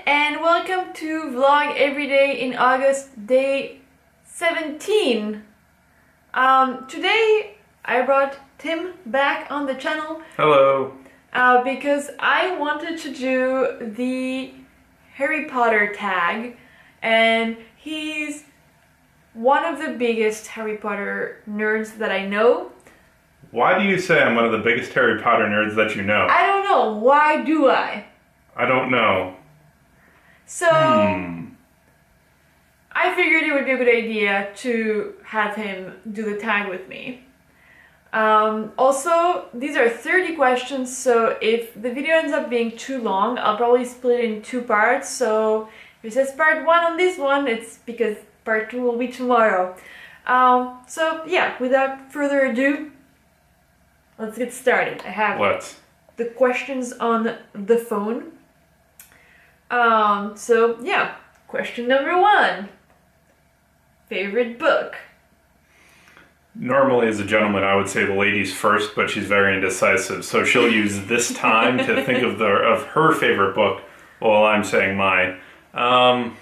and welcome to Vlog Everyday in August, day 17. Today I brought Tim back on the channel. Hello. Because I wanted to do the Harry Potter tag, and he's one of the biggest Harry Potter nerds that I know. Why do you say I'm one of the biggest Harry Potter nerds that you know? I don't know. Why do I? I don't know. So, I figured it would be a good idea to have him do the tag with me. Also, these are 30 questions, so if the video ends up being too long, I'll probably split it in 2 parts. So, if it says part 1 on this one, it's because part 2 will be tomorrow. So, yeah, without further ado, let's get started. I have the questions on the phone. So yeah, question number 1. Favorite book? Normally, as a gentleman, I would say the ladies first, but she's very indecisive, so she'll use this time to think of her favorite book while I'm saying mine. I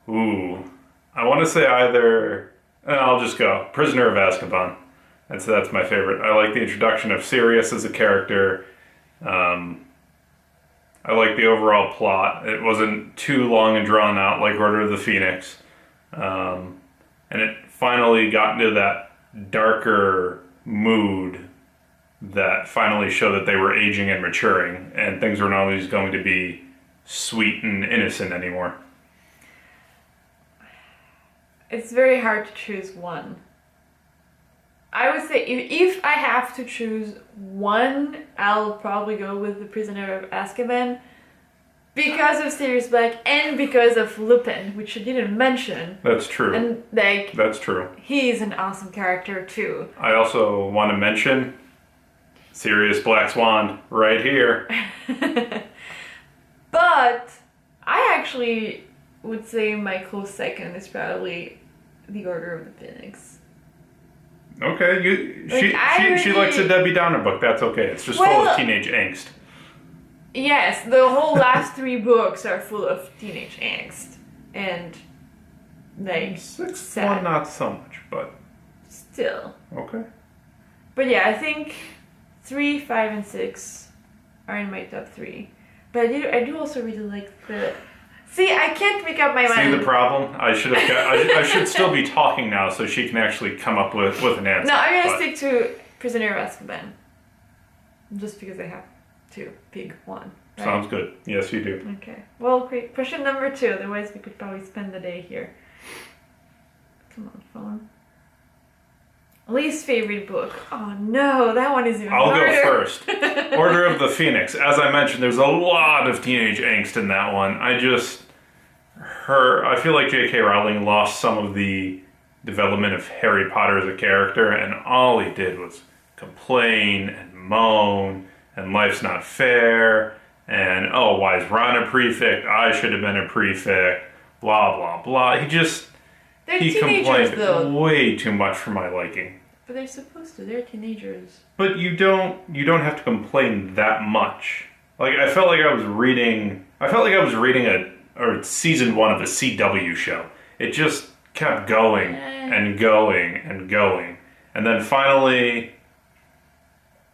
want to say either. I'll just go Prisoner of Azkaban. That's my favorite. I like the introduction of Sirius as a character. I like the overall plot. It wasn't too long and drawn out like Order of the Phoenix. And it finally got into that darker mood that finally showed that they were aging and maturing, and things were not always going to be sweet and innocent anymore. It's very hard to choose one. I would say if I have to choose one, I'll probably go with The Prisoner of Azkaban because of Sirius Black and because of Lupin, which you didn't mention. That's true. And that's true. He's an awesome character too. I also want to mention Sirius Black's wand right here. But I actually would say my close second is probably The Order of the Phoenix. Okay, she likes a Debbie Downer book. That's okay. It's just full of teenage angst. Yes, the whole last 3 books are full of teenage angst, and sixth one not so much, but still okay. But yeah, I think 3, 5, and 6 are in my top 3. But I do also really like the. See, I can't make up my mind. See the problem? I should still be talking now, so she can actually come up with an answer. No, I'm gonna stick to Prisoner of Azkaban, just because I have to pick one. Right? Sounds good. Yes, you do. Okay. Well, great. Question number 2. Otherwise, we could probably spend the day here. Come on, phone. Least favorite book? Oh no, that one is even harder. I'll go first. Order of the Phoenix. As I mentioned, there's a lot of teenage angst in that one. I feel like J.K. Rowling lost some of the development of Harry Potter as a character, and all he did was complain and moan, and life's not fair, and why is Ron a prefect? I should have been a prefect, blah, blah, blah. He complained way too much for my liking. But they're supposed to. They're teenagers. But you don't have to complain that much. Like I felt like I was reading season 1 of a CW show. It just kept going and going and going. And then finally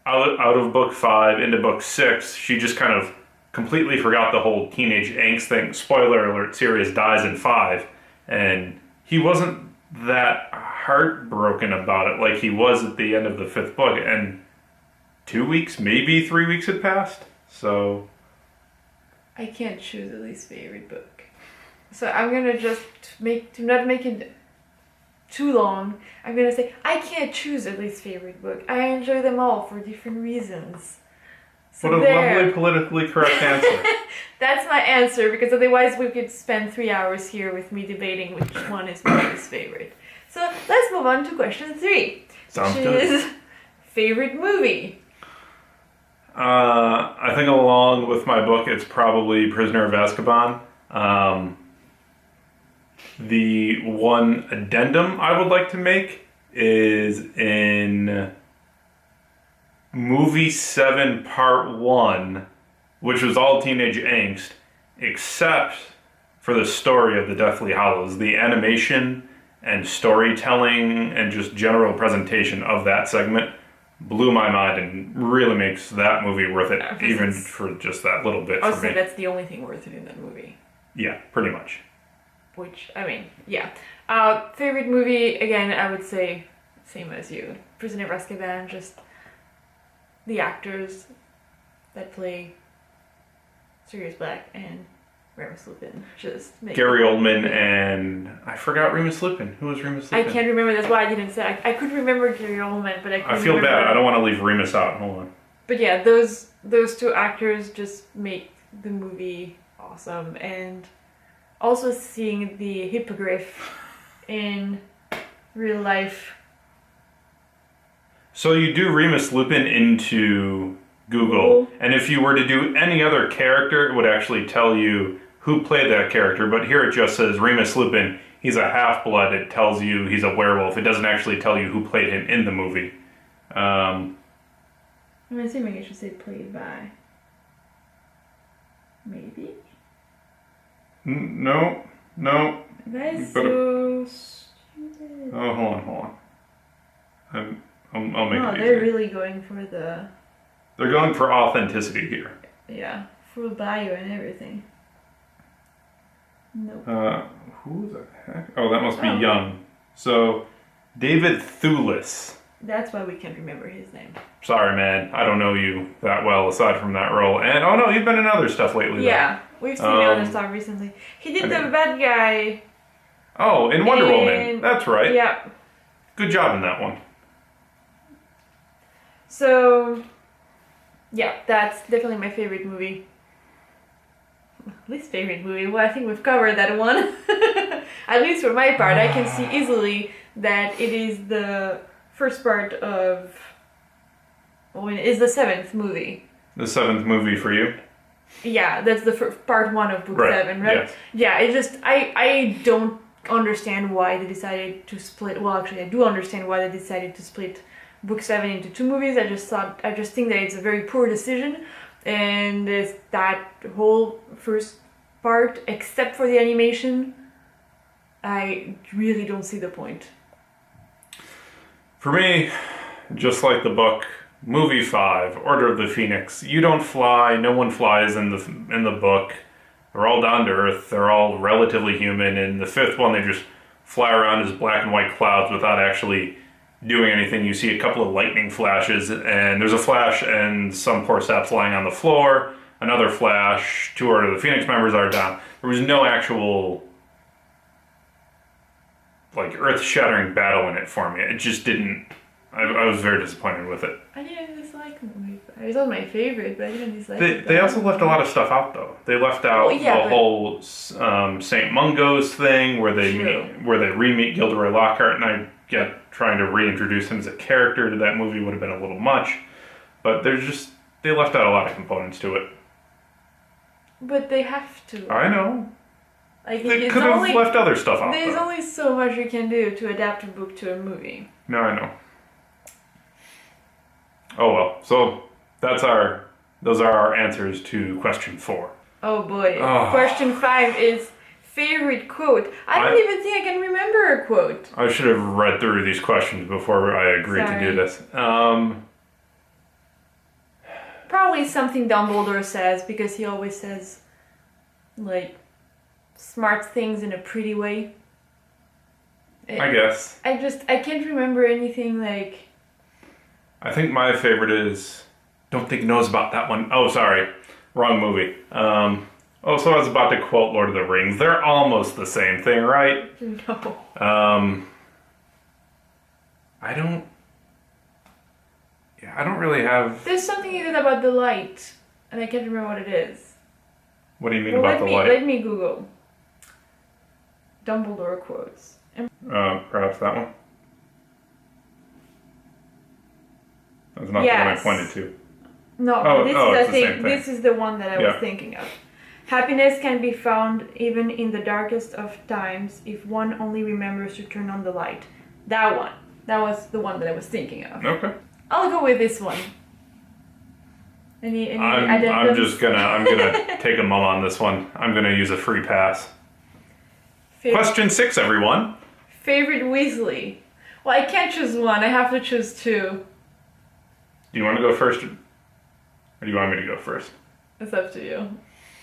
out of book 5 into book 6, she just kind of completely forgot the whole teenage angst thing. Spoiler alert, Sirius dies in 5, and he wasn't that heartbroken about it like he was at the end of the 5th book, and 2 weeks, maybe 3 weeks had passed, so... I can't choose a least favorite book. So I'm gonna just to not make it too long, I'm gonna say I can't choose a least favorite book. I enjoy them all for different reasons. So what a lovely politically correct answer. That's my answer, because otherwise we could spend 3 hours here with me debating which one is my least favorite. So let's move on to question 3. Sounds which good. Is favorite movie? I think along with my book, it's probably Prisoner of Azkaban. The one addendum I would like to make is in movie 7 part 1 which was all teenage angst, except for the story of the Deathly Hallows. The animation and storytelling and just general presentation of that segment blew my mind and really makes that movie worth it, even for just that little bit for me. Also, that's the only thing worth it in that movie. Yeah, pretty much. Which, I mean, yeah. Favorite movie, again, I would say same as you. Prisoner of Azkaban, just the actors that play Sirius Black and Remus Lupin. Just make Gary Oldman and I forgot Remus Lupin. Who was Remus Lupin? I can't remember. That's why I didn't say. I could remember Gary Oldman, but I couldn't feel remember. bad. I don't want to leave Remus out. Hold on. But yeah, those two actors just make the movie awesome, and also seeing the hippogriff in real life. So you do Remus Lupin into Google, and if you were to do any other character, it would actually tell you who played that character, but here it just says Remus Lupin. He's a half-blood. It tells you he's a werewolf. It doesn't actually tell you who played him in the movie. I'm assuming it should say played by. Maybe? No. That is so stupid. Oh, hold on. I'll make it easier. They're really going for the... They're going for authenticity here. Yeah, full bio and everything. Nope. Who the heck? Oh, that must be Young. So, David Thewlis. That's why we can't remember his name. Sorry, man. I don't know you that well aside from that role. And, oh no, you've been in other stuff lately. Yeah, we've seen other stuff recently. He did the bad guy. Oh, in Wonder Woman. That's right. Yeah. Good job in that one. So, yeah, that's definitely my favorite movie. Least favorite movie? Well, I think we've covered that one. At least for my part, I can see easily that it is the first part of... Well, it's the 7th movie. The 7th movie for you? Yeah, that's the part 1 of book 7, right? Yes. Yeah, it just... I don't understand why they decided to split... Well, actually, I do understand why they decided to split book 7 into 2 movies. I just think that it's a very poor decision. And that whole first part, except for the animation, I really don't see the point. For me, just like the book, movie 5, Order of the Phoenix, you don't fly, no one flies in the book. They're all down to earth, they're all relatively human. In the 5th one, they just fly around as black and white clouds without actually doing anything. You see a couple of lightning flashes, and there's a flash and some poor sap's lying on the floor. Another flash, 2 Order of the Phoenix members are down. There was no actual like earth-shattering battle in it for me. It just didn't. I was very disappointed with it. I didn't dislike the movie. It was not my favorite, but I didn't dislike it. They also left a lot of stuff out though. They left out the whole St. Mungo's thing where they re-meet Gilderoy Lockhart, and I get trying to reintroduce him as a character to that movie would have been a little much. But they left out a lot of components to it. But they have to. I know. Like, they could have left other stuff out. There's only so much you can do to adapt a book to a movie. No, I know. Oh well. So those are our answers to question 4. Oh boy. Question 5 is favorite quote. I don't even think I can remember a quote. I should have read through these questions before I agreed to do this. Probably something Dumbledore says, because he always says, like, smart things in a pretty way. I guess. I can't remember anything like... I think my favorite is... Don't think he knows about that one. Oh, sorry. Wrong movie. So I was about to quote Lord of the Rings. They're almost the same thing, right? No. I don't really have... There's something he did about the light, and I can't remember what it is. What do you mean about the light? Let me Google. Dumbledore quotes. Perhaps that one? That's not the one I pointed to. No, this is the one that I was thinking of. Happiness can be found even in the darkest of times if one only remembers to turn on the light. That one. That was the one that I was thinking of. Okay. I'll go with this one. Any I'm gonna take a mum on this one. I'm gonna use a free pass. Question 6, everyone. Favorite Weasley? Well, I can't choose one. I have to choose 2. Do you want to go first, or do you want me to go first? It's up to you.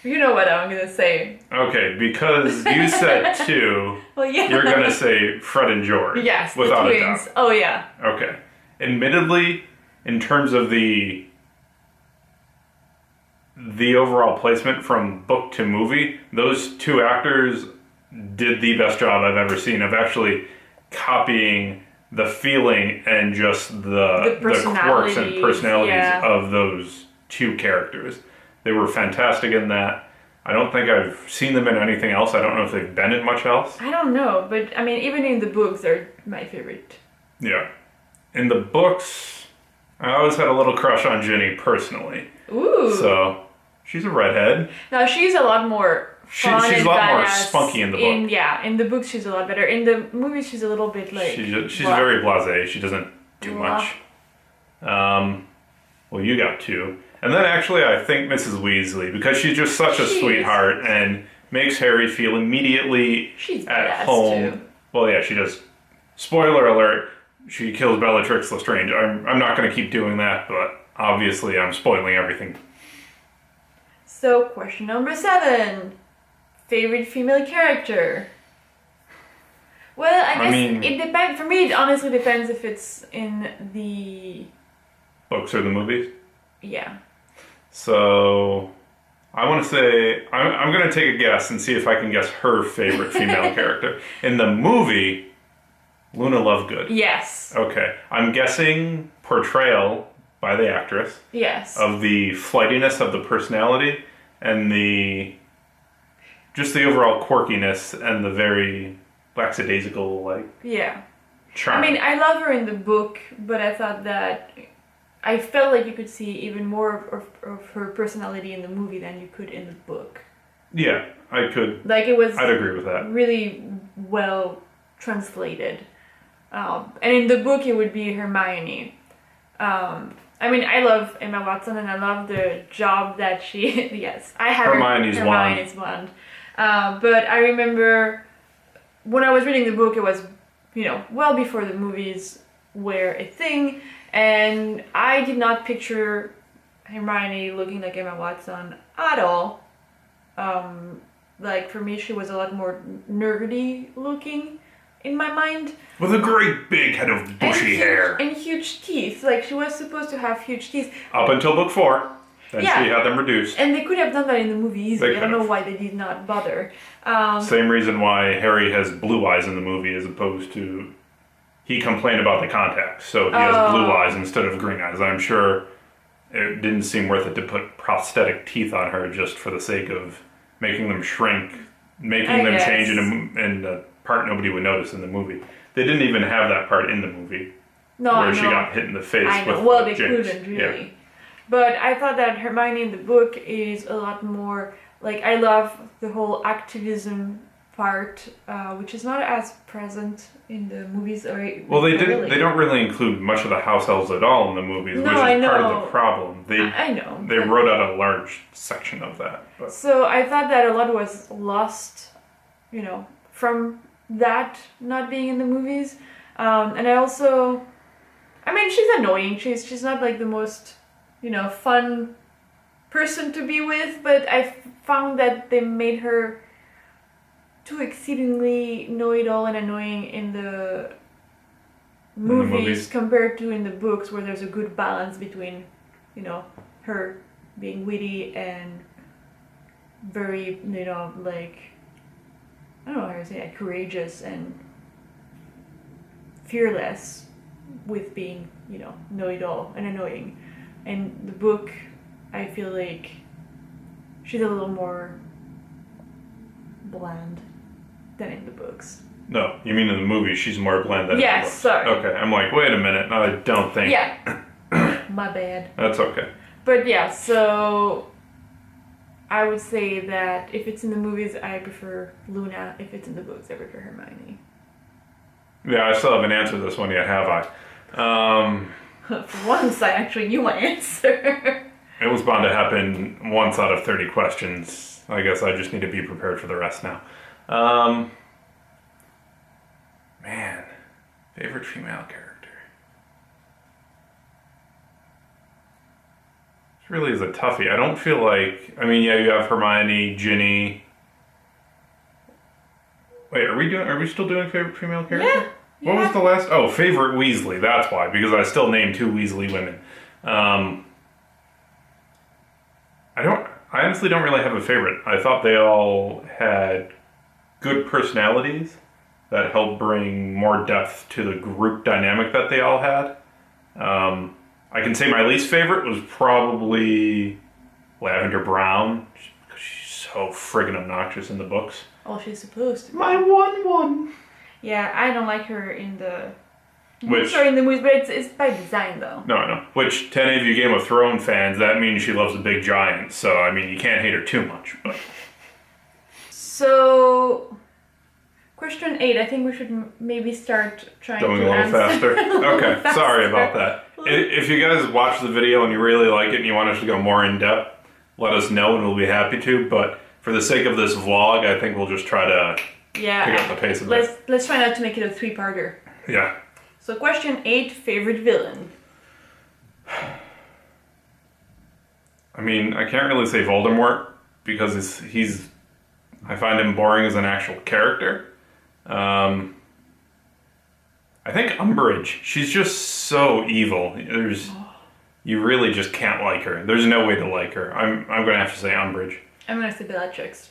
You know what I'm gonna say. Okay, because you said 2, Well, yeah. you're gonna say Fred and George. Yes, without the a twins. doubt. Oh yeah. Okay. Admittedly, in terms of the overall placement from book to movie, those 2 actors did the best job I've ever seen of actually copying the feeling and just the quirks and personalities of those 2 characters. They were fantastic in that. I don't think I've seen them in anything else. I don't know if they've been in much else. I don't know, but I mean, even in the books, they're my favorite. Yeah. In the books, I always had a little crush on Ginny personally. Ooh. So, she's a redhead. Now, she's a lot more fun she's and a lot more badass spunky in the book. Yeah, in the books she's a lot better. In the movies she's a little bit like... She's very blasé. She doesn't do much. Well, you got 2. And then actually I think Mrs. Weasley, because she's just such a sweetheart and makes Harry feel immediately at home. Too. Well, yeah, she does. Spoiler alert, she kills Bellatrix Lestrange. I'm not going to keep doing that, but obviously I'm spoiling everything. So, question number 7. Favorite female character? Well, I guess it depends. For me, it honestly depends if it's in the... books or the movies? Yeah. So, I want to say, I'm going to take a guess and see if I can guess her favorite female character. In the movie, Luna Lovegood. Yes. Okay. I'm guessing portrayal by the actress. Yes. Of the flightiness of the personality and just the overall quirkiness and the very lackadaisical, charm. I mean, I love her in the book, but I thought that I felt like you could see even more of her personality in the movie than you could in the book. Yeah, I could. I'd agree with that. Really well translated. And in the book, it would be Hermione. I mean, I love Emma Watson, and I love the job that she... Yes, I have Hermione's wand. But I remember when I was reading the book, it was, well before the movies were a thing, and I did not picture Hermione looking like Emma Watson at all. For me, she was a lot more nerdy looking in my mind. With a great big head of bushy hair. And huge teeth. She was supposed to have huge teeth. Up until book 4. Then she had them reduced. And they could have done that in the movie easily. I don't know why they did not bother. Same reason why Harry has blue eyes in the movie as opposed to... He complained about the contacts, so he has blue eyes instead of green eyes. I'm sure it didn't seem worth it to put prosthetic teeth on her just for the sake of making them shrink, making them change in a part nobody would notice in the movie. They didn't even have that part in the movie where she got hit in the face with they Jinx. couldn't really. Yeah. But I thought that Hermione in the book is a lot more... I love the whole activism part, which is not as present in the movies. Well, they don't really include much of the house elves at all in the movies, which is part of the problem. I know. They wrote out a large section of that. But. So I thought that a lot was lost, from that not being in the movies. And I also... she's annoying. She's not the most, fun person to be with, but I found that they made her too exceedingly know-it-all and annoying in the movies compared to in the books, where there's a good balance between, her being witty and very, I don't know how to say it, courageous and fearless with being, know-it-all and annoying. And the book, I feel like she's a little more bland than in the books. No, you mean in the movie she's more bland than in the books? Yes, sorry. Okay, I'm wait a minute, no, I don't think. Yeah, my bad. That's okay. But yeah, so I would say that if it's in the movies, I prefer Luna. If it's in the books, I prefer Hermione. Yeah, I still haven't answered this one yet, have I? For once, I actually knew my answer. It was bound to happen once out of 30 questions. I guess I just need to be prepared for the rest now. Man, favorite female character. This really is a toughie. I don't feel like... I mean, yeah, you have Hermione, Ginny... Wait, are we still doing favorite female character? Yeah. What was the last? Oh, favorite Weasley. That's why, because I still named 2 Weasley women. I honestly don't really have a favorite. I thought they all had good personalities that helped bring more depth to the group dynamic that they all had. I can say my least favorite was probably Lavender Brown, because she's so friggin' obnoxious in the books. Oh, she's supposed to be. My one. Yeah, I don't like her in the... Which... Sorry, in the movies, but it's by design, though. No, I know. Which, to any of you Game of Thrones fans, that means she loves the big giant. So, I mean, you can't hate her too much, but... So... Question 8. I think we should maybe start trying Going to a little faster. Okay, faster. sorry about that. If you guys watch the video and you really like it and you want us to go more in depth, let us know and we'll be happy to. But for the sake of this vlog, I think we'll just try to pick up the pace a bit. Let's try not to make it a 3-parter. Yeah. So question 8, favorite villain. I mean, I can't really say Voldemort because he's I find him boring as an actual character. I think Umbridge. She's just so evil. You really just can't like her. There's no way to like her. I'm gonna have to say Umbridge. I'm gonna say Bellatrix.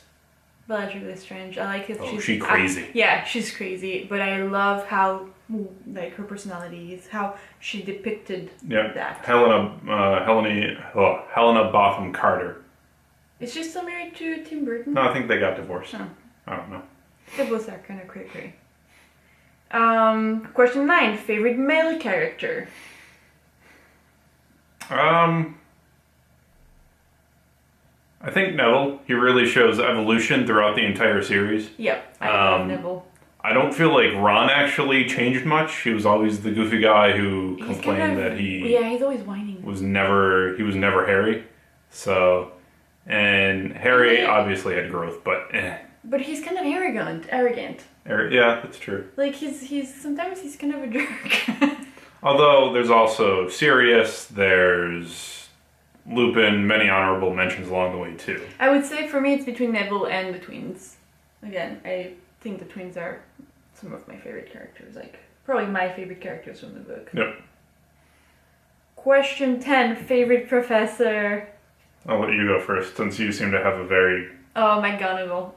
Bellatrix is strange. I like it. Oh, she's crazy. Yeah, she's crazy, but I love how like her personality is, how she depicted that. Helena Botham Carter. Is she still married to Tim Burton? No, I think they got divorced. Oh. I don't know. They both are kind of cray-cray. Question 9, favorite male character. I think Neville. He really shows evolution throughout the entire series. Yep, I love Neville. I don't feel like Ron actually changed much. He was always the goofy guy who complained that he... Yeah, he's always whining. He was never Harry. So... And Harry obviously had growth, but But he's kind of arrogant. Yeah, that's true. Like, sometimes he's kind of a jerk. Although, there's also Sirius, there's Lupin, many honorable mentions along the way, too. I would say, for me, it's between Neville and the twins. Again, I think the twins are some of my favorite characters. Like, probably my favorite characters from the book. Yep. Question 10, favorite professor. I'll let you go first, since you seem to have a very... Oh, McGonagall.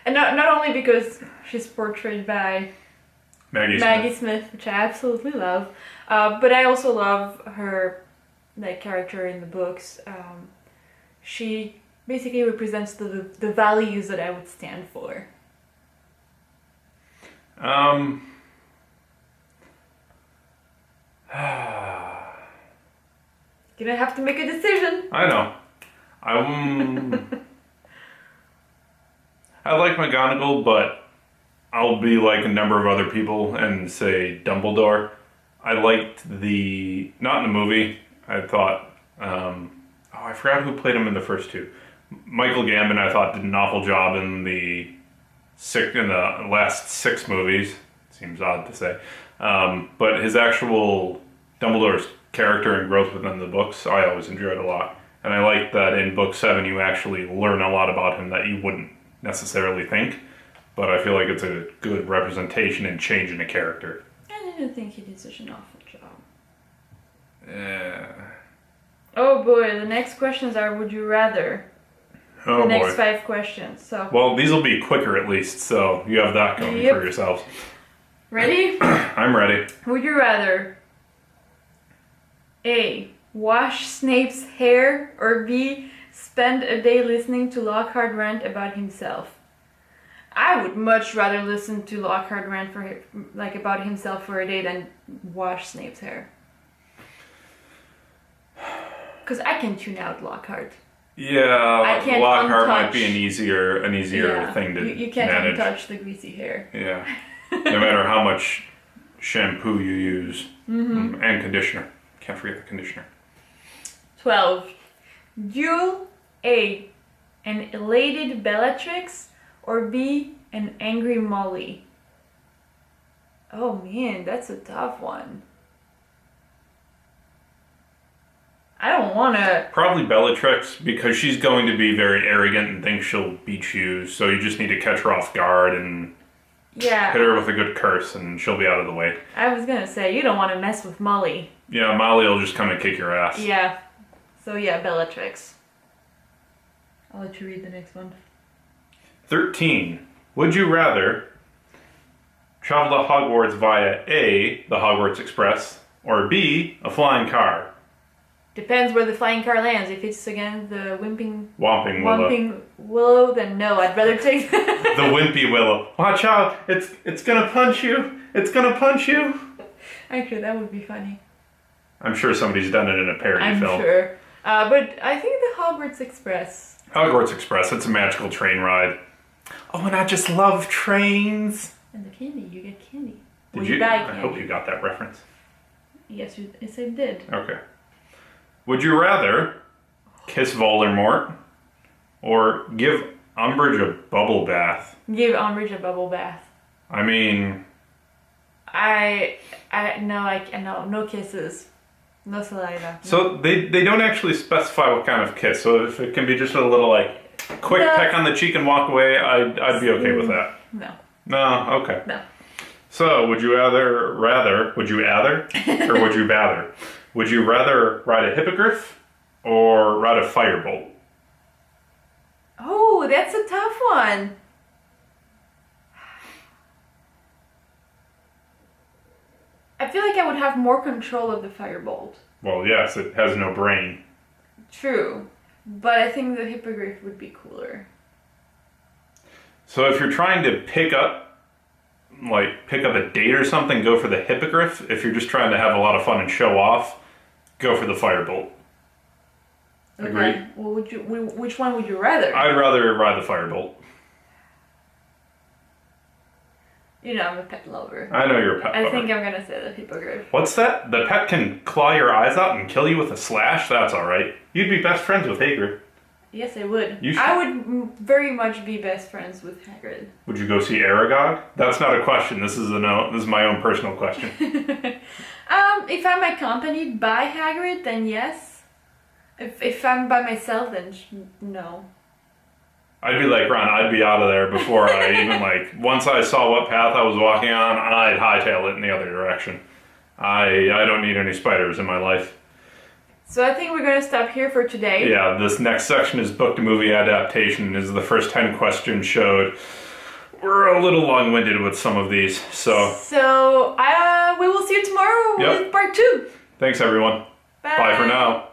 And not only because she's portrayed by Maggie Smith, which I absolutely love, but I also love her character in the books. She basically represents the values that I would stand for. Gonna have to make a decision. I know. I like McGonagall, but I'll be like a number of other people and say Dumbledore. I liked not in the movie. I thought, I forgot who played him in the first 2. Michael Gambon, I thought, did an awful job in the last 6 movies. Seems odd to say, but his actual Dumbledore's character and growth within the books, I always enjoyed a lot. And I like that in book 7 you actually learn a lot about him that you wouldn't necessarily think, but I feel like it's a good representation and change in a character. I didn't think he did such an awful job. Yeah. Oh boy, the next questions are would you rather? Oh the next boy. 5 questions. So. Well, these will be quicker at least, so you have that going for yourselves. Ready? I'm ready. Would you rather A. Wash Snape's hair, or B. Spend a day listening to Lockhart rant about himself? I would much rather listen to Lockhart rant about himself for a day than wash Snape's hair. Because I can tune out Lockhart. Yeah, can't Lockhart untouch. might be an easier thing to you can't manage. untouch the greasy hair. Yeah, no matter how much shampoo you use and conditioner. Can't forget the conditioner. 12. Duel A, an elated Bellatrix, or B, an angry Molly? Oh man, that's a tough one. I don't wanna... Probably Bellatrix, because she's going to be very arrogant and thinks she'll beat you, so you just need to catch her off guard and hit her with a good curse and she'll be out of the way. I was gonna say, you don't want to mess with Molly. Yeah, Molly will just come and kick your ass. Yeah. So yeah, Bellatrix. I'll let you read the next one. 13. Would you rather travel to Hogwarts via A, the Hogwarts Express, or B, a flying car? Depends where the flying car lands. If it's again the Whomping Willow. Willow, then no, I'd rather take the Wimpy Willow. Watch out! It's gonna punch you! It's gonna punch you! Actually, that would be funny. I'm sure somebody's done it in a parody film. I'm sure. But I think the Hogwarts Express. Hogwarts Express, it's a magical train ride. Oh, and I just love trains! And the candy, you get candy. Did you? I hope you got that reference. Yes, I did. Okay. Would you rather kiss Voldemort or give Umbridge a bubble bath? Give Umbridge a bubble bath. I mean... no kisses. No saliva. So they don't actually specify what kind of kiss, so if it can be just a little, like, quick peck on the cheek and walk away, I'd be okay with that. No. No? Okay. No. So, would you rather, or would you bather? Would you rather ride a hippogriff or ride a firebolt? Oh, that's a tough one. I feel like I would have more control of the firebolt. Well, yes, it has no brain. True, but I think the hippogriff would be cooler. So if you're trying to pick up a date or something, go for the hippogriff. If you're just trying to have a lot of fun and show off, go for the firebolt. Okay. Agreed? Well, which one would you rather? I'd rather ride the firebolt. You know, I'm a pet lover. I know you're a pet lover. I think I'm gonna say the hippogriff. What's that? The pet can claw your eyes out and kill you with a slash? That's alright. You'd be best friends with Hagrid. Yes, I would. You should. I would very much be best friends with Hagrid. Would you go see Aragog? That's not a question. This is my own personal question. If I'm accompanied by Hagrid, then yes. If I'm by myself, then no. I'd be like Ron. I'd be out of there before I even once I saw what path I was walking on, I'd hightail it in the other direction. I don't need any spiders in my life. So I think we're going to stop here for today. Yeah, this next section is book to movie adaptation. As the first 10 questions showed, we're a little long-winded with some of these. So we will see you tomorrow with part 2. Thanks, everyone. Bye. Bye for now.